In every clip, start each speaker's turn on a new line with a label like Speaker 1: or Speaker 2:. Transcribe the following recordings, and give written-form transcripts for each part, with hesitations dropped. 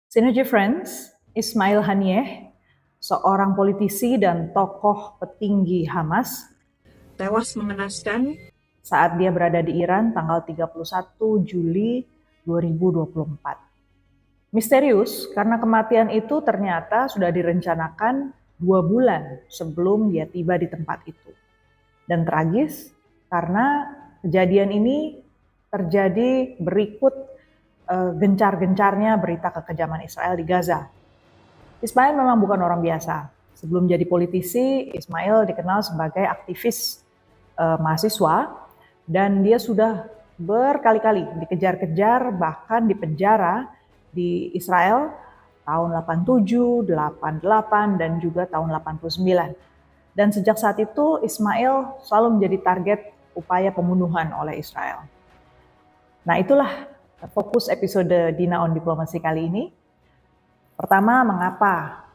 Speaker 1: Synergy Friends, Ismail Haniyeh, seorang politisi dan tokoh petinggi Hamas,
Speaker 2: tewas mengenaskan
Speaker 1: saat dia berada di Iran tanggal 31 Juli 2024. Misterius karena kematian itu ternyata sudah direncanakan 2 bulan sebelum dia tiba di tempat itu. Dan tragis karena kejadian ini terjadi berikut gencar-gencarnya berita kekejaman Israel di Gaza. Ismail memang bukan orang biasa. Sebelum jadi politisi, Ismail dikenal sebagai aktivis mahasiswa dan dia sudah berkali-kali dikejar-kejar, bahkan dipenjara di Israel tahun 87, 88 dan juga tahun 89. Dan sejak saat itu Ismail selalu menjadi target upaya pembunuhan oleh Israel. Nah, itulah fokus episode Dina on Diplomacy kali ini. Pertama, mengapa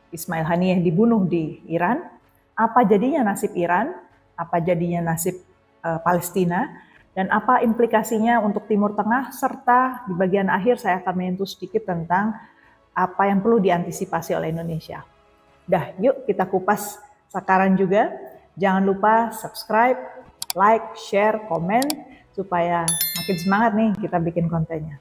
Speaker 1: Ismail Haniyeh dibunuh di Iran? Apa jadinya nasib Iran? Apa jadinya nasib Palestina? Dan apa implikasinya untuk Timur Tengah? Serta di bagian akhir saya akan menyentuh sedikit tentang apa yang perlu diantisipasi oleh Indonesia. Dah, yuk kita kupas sekarang juga. Jangan lupa subscribe, like, share, komen, supaya makin semangat nih kita bikin kontennya.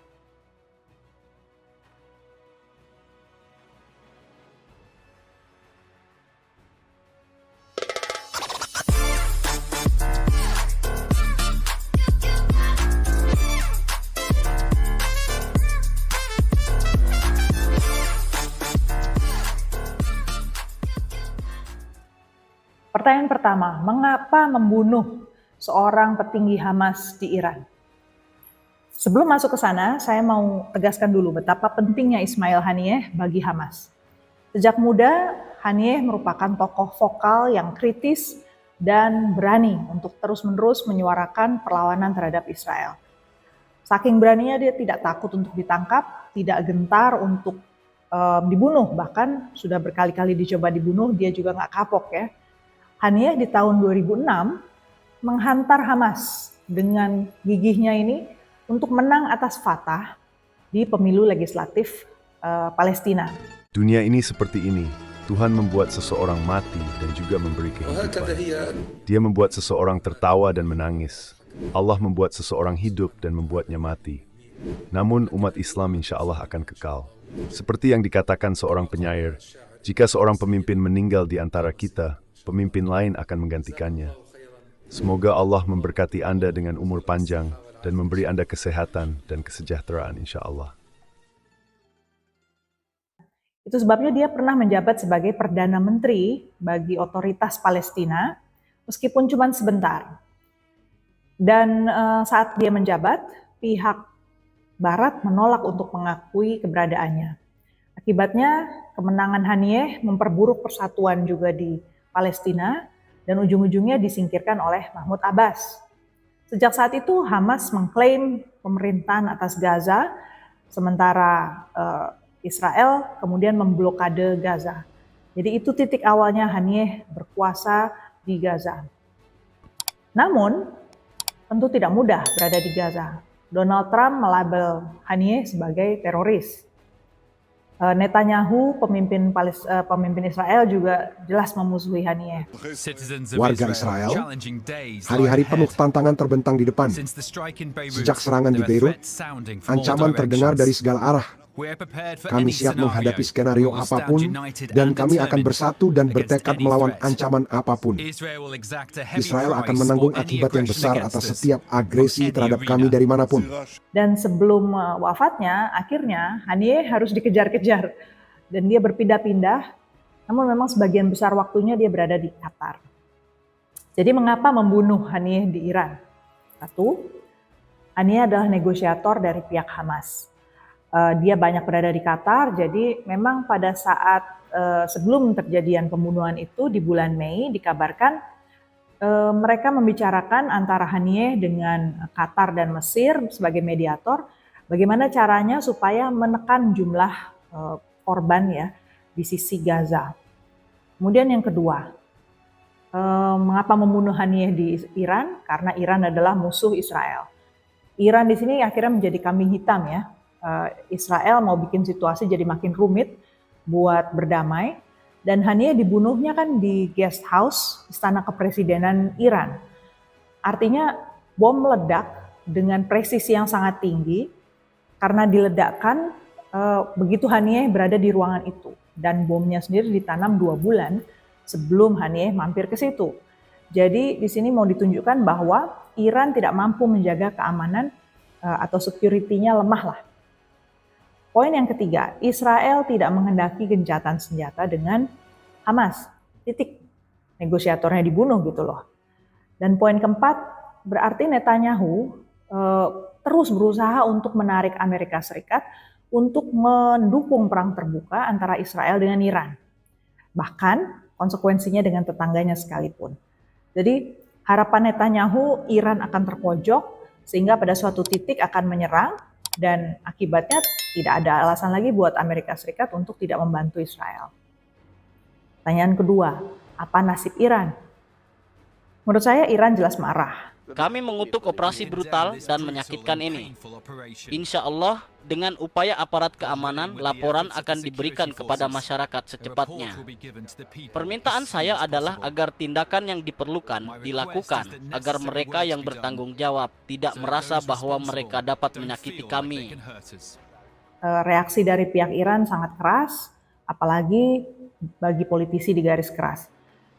Speaker 1: Pertanyaan pertama, mengapa membunuh seorang petinggi Hamas di Iran? Sebelum masuk ke sana, saya mau tegaskan dulu betapa pentingnya Ismail Haniyeh bagi Hamas. Sejak muda, Haniyeh merupakan tokoh vokal yang kritis dan berani untuk terus-menerus menyuarakan perlawanan terhadap Israel. Saking beraninya dia tidak takut untuk ditangkap, tidak gentar untuk dibunuh, bahkan sudah berkali-kali dicoba dibunuh, dia juga nggak kapok ya. Haniyeh di tahun 2006 menghantar Hamas dengan gigihnya ini untuk menang atas Fatah di pemilu legislatif Palestina.
Speaker 3: Dunia ini seperti ini. Tuhan membuat seseorang mati dan juga memberi kehidupan. Dia membuat seseorang tertawa dan menangis. Allah membuat seseorang hidup dan membuatnya mati. Namun umat Islam insya Allah akan kekal. Seperti yang dikatakan seorang penyair, jika seorang pemimpin meninggal di antara kita, pemimpin lain akan menggantikannya. Semoga Allah memberkati Anda dengan umur panjang dan memberi Anda kesehatan dan kesejahteraan insya Allah.
Speaker 1: Itu sebabnya dia pernah menjabat sebagai Perdana Menteri bagi otoritas Palestina, meskipun cuma sebentar. Dan saat dia menjabat, pihak Barat menolak untuk mengakui keberadaannya. Akibatnya, kemenangan Haniyeh memperburuk persatuan juga di Palestina, dan ujung-ujungnya disingkirkan oleh Mahmud Abbas. Sejak saat itu Hamas mengklaim pemerintahan atas Gaza, sementara Israel kemudian memblokade Gaza. Jadi itu titik awalnya Haniyeh berkuasa di Gaza. Namun, tentu tidak mudah berada di Gaza. Donald Trump melabel Haniyeh sebagai teroris. Netanyahu, pemimpin Israel juga jelas memusuhi Haniyeh.
Speaker 4: Warga Israel, hari-hari penuh tantangan terbentang di depan. Sejak serangan di Beirut, ancaman terdengar dari segala arah. Kami siap menghadapi skenario apapun, dan kami akan bersatu dan bertekad melawan ancaman apapun. Israel akan menanggung akibat yang besar atas setiap agresi terhadap kami dari manapun.
Speaker 1: Dan sebelum wafatnya, akhirnya Haniyeh harus dikejar-kejar. Dan dia berpindah-pindah, namun memang sebagian besar waktunya dia berada di Qatar. Jadi mengapa membunuh Haniyeh di Iran? Satu, Haniyeh adalah negosiator dari pihak Hamas. Dia banyak berada di Qatar, jadi memang pada saat sebelum terjadian pembunuhan itu di bulan Mei dikabarkan mereka membicarakan antara Haniyeh dengan Qatar dan Mesir sebagai mediator, bagaimana caranya supaya menekan jumlah korban ya di sisi Gaza. Kemudian yang kedua, mengapa membunuh Haniyeh di Iran? Karena Iran adalah musuh Israel. Iran di sini akhirnya menjadi kambing hitam ya. Israel mau bikin situasi jadi makin rumit buat berdamai. Dan Haniyeh dibunuhnya kan di guest house Istana Kepresidenan Iran. Artinya bom meledak dengan presisi yang sangat tinggi karena diledakkan begitu Haniyeh berada di ruangan itu. Dan bomnya sendiri ditanam 2 bulan sebelum Haniyeh mampir ke situ. Jadi di sini mau ditunjukkan bahwa Iran tidak mampu menjaga keamanan atau security-nya lemah lah. Poin yang ketiga, Israel tidak menghendaki gencatan senjata dengan Hamas. Titik. Negosiatornya dibunuh gitu loh. Dan poin keempat, berarti Netanyahu terus berusaha untuk menarik Amerika Serikat untuk mendukung perang terbuka antara Israel dengan Iran. Bahkan konsekuensinya dengan tetangganya sekalipun. Jadi harapan Netanyahu Iran akan terpojok sehingga pada suatu titik akan menyerang dan akibatnya tidak ada alasan lagi buat Amerika Serikat untuk tidak membantu Israel. Pertanyaan kedua, apa nasib Iran? Menurut saya Iran jelas marah.
Speaker 5: Kami mengutuk operasi brutal dan menyakitkan ini. Insya Allah, dengan upaya aparat keamanan, laporan akan diberikan kepada masyarakat secepatnya. Permintaan saya adalah agar tindakan yang diperlukan dilakukan, agar mereka yang bertanggung jawab tidak merasa bahwa mereka dapat menyakiti kami.
Speaker 1: Reaksi dari pihak Iran sangat keras, apalagi bagi politisi di garis keras.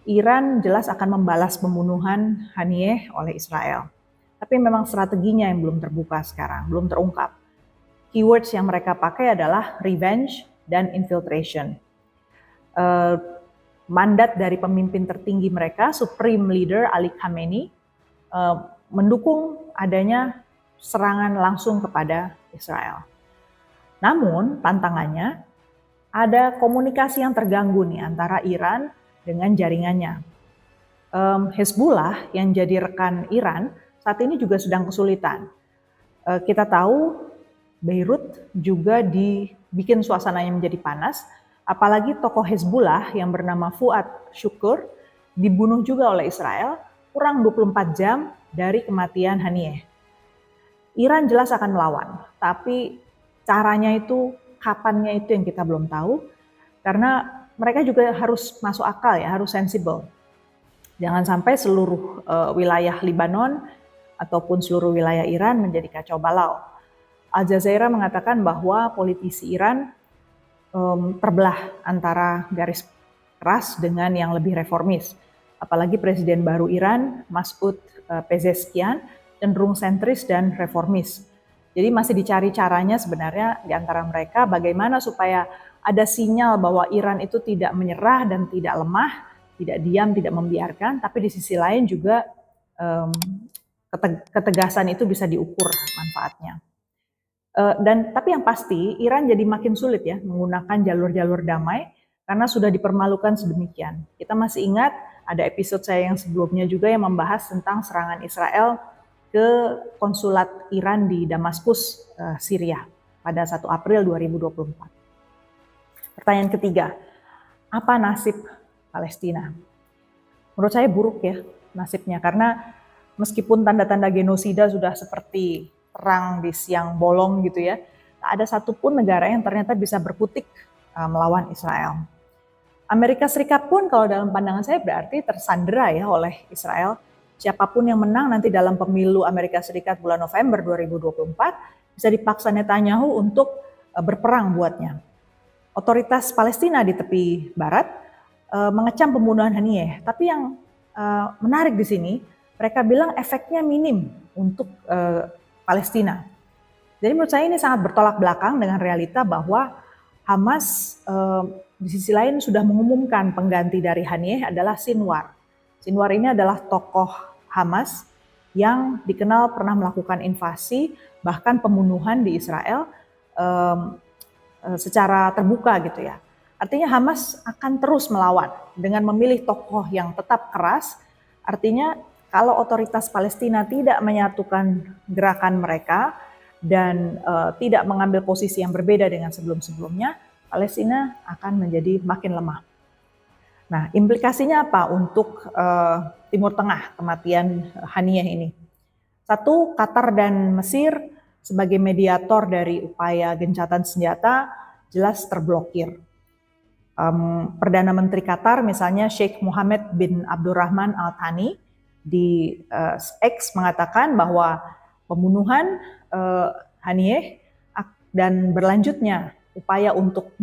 Speaker 1: Iran jelas akan membalas pembunuhan Haniyeh oleh Israel. Tapi memang strateginya yang belum terbuka sekarang, belum terungkap. Keywords yang mereka pakai adalah revenge dan infiltration. Mandat dari pemimpin tertinggi mereka, Supreme Leader Ali Khamenei, mendukung adanya serangan langsung kepada Israel. Namun tantangannya, ada komunikasi yang terganggu nih antara Iran dengan jaringannya. Hezbollah yang jadi rekan Iran saat ini juga sedang kesulitan. Kita tahu Beirut juga dibikin suasananya menjadi panas, apalagi tokoh Hezbollah yang bernama Fuad Shukr dibunuh juga oleh Israel kurang 24 jam dari kematian Haniyeh. Iran jelas akan melawan, tapi caranya itu, kapannya itu yang kita belum tahu, karena mereka juga harus masuk akal ya, harus sensibel. Jangan sampai seluruh wilayah Lebanon ataupun seluruh wilayah Iran menjadi kacau balau. Al Jazeera mengatakan bahwa politisi Iran terbelah antara garis keras dengan yang lebih reformis. Apalagi Presiden baru Iran, Masoud Pezeshkian, cenderung sentris dan reformis. Jadi masih dicari caranya sebenarnya di antara mereka bagaimana supaya ada sinyal bahwa Iran itu tidak menyerah dan tidak lemah, tidak diam, tidak membiarkan, tapi di sisi lain juga ketegasan itu bisa diukur manfaatnya. Tapi yang pasti Iran jadi makin sulit ya menggunakan jalur-jalur damai karena sudah dipermalukan sedemikian. Kita masih ingat ada episode saya yang sebelumnya juga yang membahas tentang serangan Israel ke konsulat Iran di Damaskus, Syria pada 1 April 2024. Pertanyaan ketiga, apa nasib Palestina? Menurut saya buruk ya nasibnya, karena meskipun tanda-tanda genosida sudah seperti perang di siang bolong gitu ya, tak ada satupun negara yang ternyata bisa berkutik melawan Israel. Amerika Serikat pun kalau dalam pandangan saya berarti tersandera ya oleh Israel. Siapapun yang menang nanti dalam pemilu Amerika Serikat bulan November 2024 bisa dipaksa Netanyahu untuk berperang buatnya. Otoritas Palestina di tepi barat mengecam pembunuhan Haniyeh, tapi yang menarik di sini mereka bilang efeknya minim untuk Palestina. Jadi menurut saya ini sangat bertolak belakang dengan realita bahwa Hamas di sisi lain sudah mengumumkan pengganti dari Haniyeh adalah Sinwar. Sinwar ini adalah tokoh Hamas yang dikenal pernah melakukan invasi bahkan pembunuhan di Israel secara terbuka gitu ya. Artinya Hamas akan terus melawan dengan memilih tokoh yang tetap keras. Artinya kalau otoritas Palestina tidak menyatukan gerakan mereka dan tidak mengambil posisi yang berbeda dengan sebelum-sebelumnya, Palestina akan menjadi makin lemah. Nah, implikasinya apa untuk Timur Tengah kematian Haniyeh ini? Satu, Qatar dan Mesir sebagai mediator dari upaya gencatan senjata jelas terblokir. Perdana Menteri Qatar misalnya Sheikh Mohammed bin Abdurrahman Al Thani di X mengatakan bahwa pembunuhan Haniyeh dan berlanjutnya upaya untuk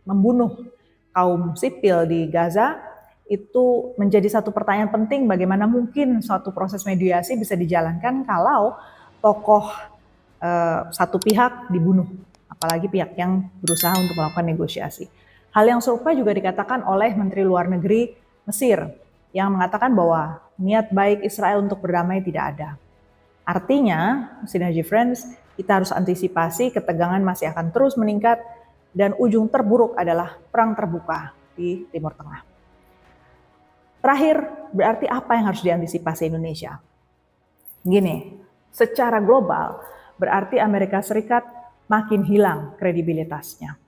Speaker 1: membunuh kaum sipil di Gaza itu menjadi satu pertanyaan penting, bagaimana mungkin suatu proses mediasi bisa dijalankan kalau tokoh satu pihak dibunuh, apalagi pihak yang berusaha untuk melakukan negosiasi. Hal yang serupa juga dikatakan oleh Menteri Luar Negeri Mesir yang mengatakan bahwa niat baik Israel untuk berdamai tidak ada. Artinya, Synergy Friends, kita harus antisipasi ketegangan masih akan terus meningkat dan ujung terburuk adalah perang terbuka di Timur Tengah. Terakhir, berarti apa yang harus diantisipasi Indonesia? Gini, secara global berarti Amerika Serikat makin hilang kredibilitasnya.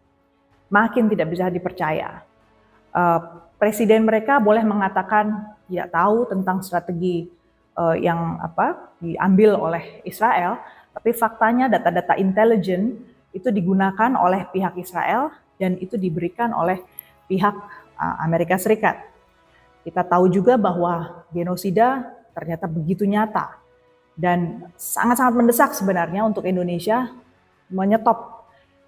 Speaker 1: Makin tidak bisa dipercaya. Presiden mereka boleh mengatakan tidak tahu tentang strategi yang diambil oleh Israel, tapi faktanya data-data intelijen itu digunakan oleh pihak Israel dan itu diberikan oleh pihak Amerika Serikat. Kita tahu juga bahwa genosida ternyata begitu nyata dan sangat-sangat mendesak sebenarnya untuk Indonesia menyetop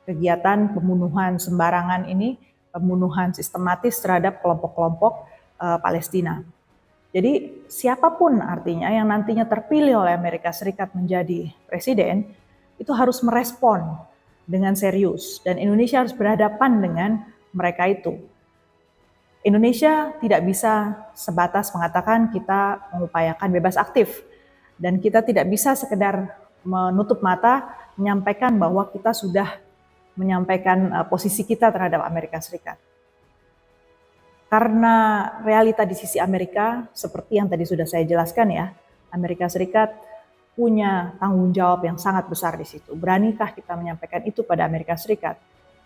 Speaker 1: kegiatan pembunuhan sembarangan ini, pembunuhan sistematis terhadap kelompok-kelompok Palestina. Jadi siapapun artinya yang nantinya terpilih oleh Amerika Serikat menjadi presiden, itu harus merespon dengan serius. Dan Indonesia harus berhadapan dengan mereka itu. Indonesia tidak bisa sebatas mengatakan kita mengupayakan bebas aktif. Dan kita tidak bisa sekedar menutup mata, menyampaikan bahwa kita sudah menyampaikan posisi kita terhadap Amerika Serikat. Karena realita di sisi Amerika, seperti yang tadi sudah saya jelaskan ya, Amerika Serikat punya tanggung jawab yang sangat besar di situ. Beranikah kita menyampaikan itu pada Amerika Serikat?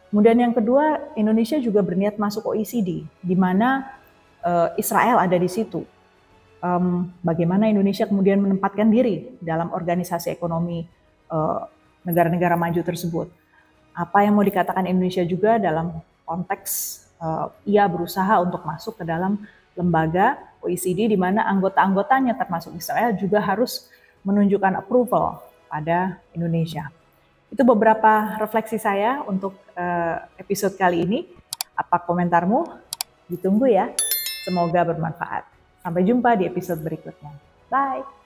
Speaker 1: Kemudian yang kedua, Indonesia juga berniat masuk OECD, di mana Israel ada di situ. Bagaimana Indonesia kemudian menempatkan diri dalam organisasi ekonomi negara-negara maju tersebut? Apa yang mau dikatakan Indonesia juga dalam konteks ia berusaha untuk masuk ke dalam lembaga OECD di mana anggota-anggotanya termasuk Israel juga harus menunjukkan approval pada Indonesia. Itu beberapa refleksi saya untuk episode kali ini. Apa komentarmu? Ditunggu ya. Semoga bermanfaat. Sampai jumpa di episode berikutnya. Bye.